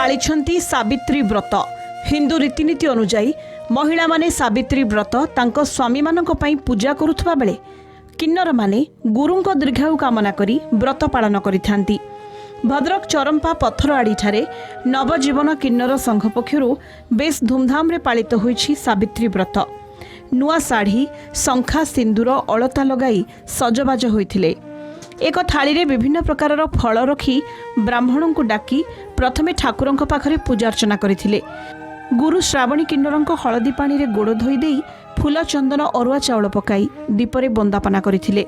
पालिछंती सावित्री व्रत। हिंदू रीतिनीति अनुजाई महिला माने सावित्री व्रत तांको स्वामी मानक पई पूजा करुथबा बेले किन्नर माने गुरुंको दीर्घायु कामना करी व्रत पालन करिथांती। भद्रक चरंपा पत्थर आड़ी ठारे नवजीवन किन्नर संघ पक्षरु बेस धूमधाम रे पालित होईछि सावित्री व्रत। नुआ साड़ी शंखा सिंदूर अलता लगाई सजबाज होइथिले। एक थाली रे विभिन्न प्रकारर फल रखी ब्राह्मणों को डाकी प्रथमे ठाकुरंक पाखरे पूजार्चना करथिले। गुरु श्रावणी किन्नरंक हलदी पानी रे गोड़ धोई देई फूल चंदन अरुआ चाउल पकाई दीपरे बंदापना करथिले।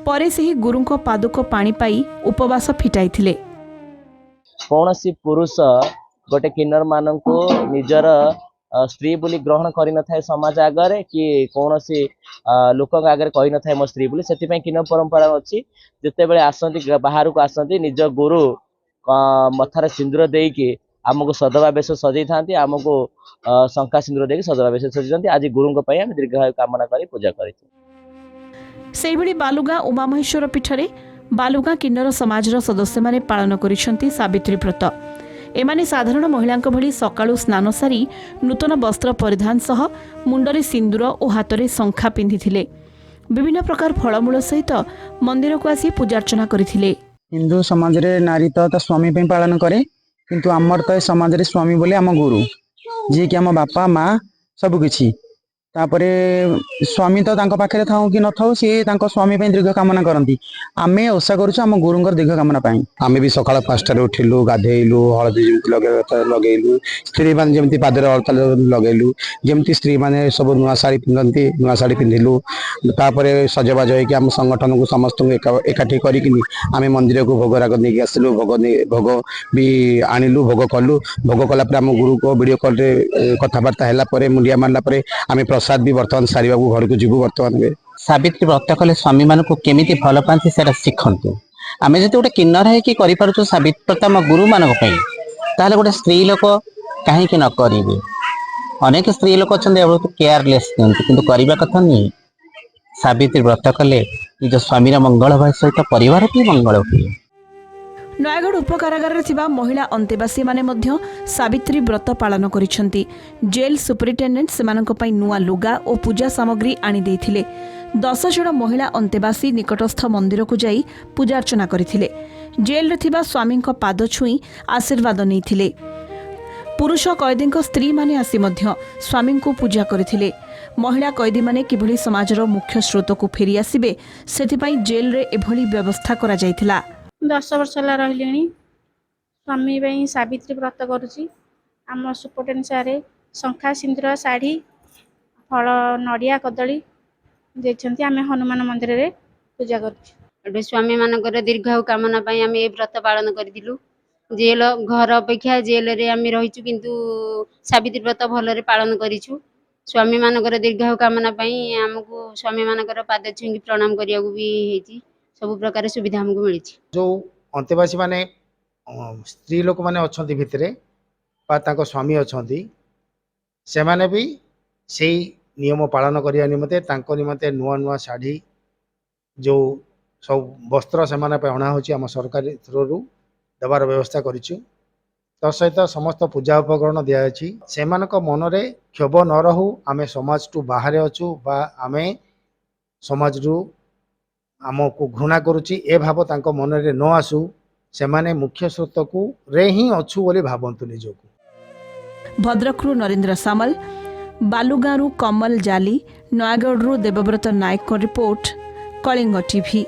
परे सेही गुरुंक पादुक पानी पाई उपवास फिटाइथिले। कौनसी पुरुष गोटे किन्नर माननको निजर स्त्री बोली ग्रहण करि न थाए समाज आगरे कि कौनसी लोक आगरे कहि न थाए मो स्त्री बोली। सेति पय किन्नर परंपरा अछि जते बेले आसंती बाहर को आसंती निज गुरु मथार सिंदूर देई कि आमको सदवा बेश सजई थांती, आमको शंका सिंदूर देई सदवा बेश सजई थांती। आज गुरुंक पय हम दीर्घायु कामना करी पूजा करिछु। सेहिभଳି बालुगाँ उमामहेश्वर पीठरे बालुगाँ किन्नर समाजर सदस्य माने पालन करिसेंती सावित्री व्रत। एमाने साधारण महिलांक भली सकाळु स्नान सारी नूतन वस्त्र परिधान सह मुंडरे सिंदूर और हातरे शंखा पिंधिथिले। विभिन्न प्रकार फलमूल सहित मंदिर को आसी पूजार्चना करथिले। हिंदू समाज रे नारी तो स्वामी पे पालन करे, किंतु आमर तो समाज रे स्वामी बोले आम गुरु जी कि आम बापा माँ सब किछि। तापरे स्वामी तो तांको पाखरे थाउ कि न थाउ सी तांको स्वामी पे दीर्घ कामना करंती। आमे ओषा करूछु आम गुरुंकर दीर्घ कामना पाई। आमे भी सकाळ 5टारे उठिलु, गाधेइलु, हळदी जेमति लगेइलु, स्त्री माने जेमति पादरे अलता लगेइलु, जेमति स्त्री माने सब नुआ साड़ी पिंधंती नुआ साड़ी पिंधिलु। तापरे सजबाज होई कि आम संगठन को समस्त एकाठी करी कि आमे मंदिर को भोग राग नेकी आसिलु। भोग भी आनिलु, भोग कलु। भोग कला पर आम गुरु को वीडियो कॉल रे कथाबार्ता हैला परे मुंडिया मारला परे आमे प्रसाद भी बर्तमान सारिबा घर को जीवु। बर्तमान में सावित्री व्रत कले स्वामी मान को केमिति भल पाती से शिखंतु। आम जो गोटे किन्नर है कि करूँ सावित्री व्रत आम गुरु मान ताले गोटे स्त्री लोक कहीं न करेंगे। अनेक स्त्री लोक अच्छा बहुत केयरलेस दिखती किंतु करने कथा नहीं। सावित्री व्रत कले निज स्वामी मंगल भाई सहित परिवार भी मंगल हुए। नयागढ़ उपकारागार थिबा महिला अंतेवासी माने मध्य सावित्री व्रत पालन करिसेंती। जेल सुपरिटेंडेंट सेमानक पई नुआ लुगा और पूजा सामग्री आनी देथिले। 10 जण महिला अंतेवासी निकटस्थ मंदिर को जाई पूजार्चना करथिले। जेल रे थिबा स्वामींक पाद छुई आशीर्वाद नैथिले। पुरुष कैदींक स्त्री माने आसी मध्य स्वामी को पूजा करथिले। महिला कैदी माने किभली समाजर मुख्य स्रोत को फेरी आसिबे सेथिपई जेल रे एभली व्यवस्था करा जायथिला। 10 वर्ष रही स्वामी भाई सावित्री व्रत करुच्ची। आम सुपरटेंडेंट सारे शंखा सिंदूर शाढ़ी फल नड़िया कदली देते। आम हनुमान मंदिर रे पूजा कर स्वामी मानकर दीर्घायु कामना आम ये व्रत पालन करूँ। जेल घर अपेक्षा जेल रे आम रहीचु किंतु सावित्री व्रत भल पालन करूँ। स्वामी मानकर दीर्घायु कामना आमको स्वामी मानकर पाद छुई प्रणाम करिया भी होती। सब प्रकार सुविधा हमको मिली। जो अंतेवासी माने स्त्री लोक माने अछंती भितरे बा तांको स्वामी अछंती से माने भी सेही नियम पालन करिया निमते तांको निमते नुआ नुआ साड़ी जो सब वस्त्र से माने पे अणा होची हम सरकारी थ्रू देवार व्यवस्था करिछु। तो सहित समस्त पूजा उपकरण दिया अछि। सेमानक मनरे क्षोभ न रहू आमे समाज टू बाहर अछु बा आमे समाज रु आमको घृणा करुच्ची ए भाव तांको मन रे न आसू। से माने मुख्य स्रोत को रे ही अच्छु बोली भावंतु निजको। भद्रकरू नरेंद्र सामल, बालुगाँरू कमल जाली, नयागढ़ देवव्रत नायक रिपोर्ट, कलिंग टीवी।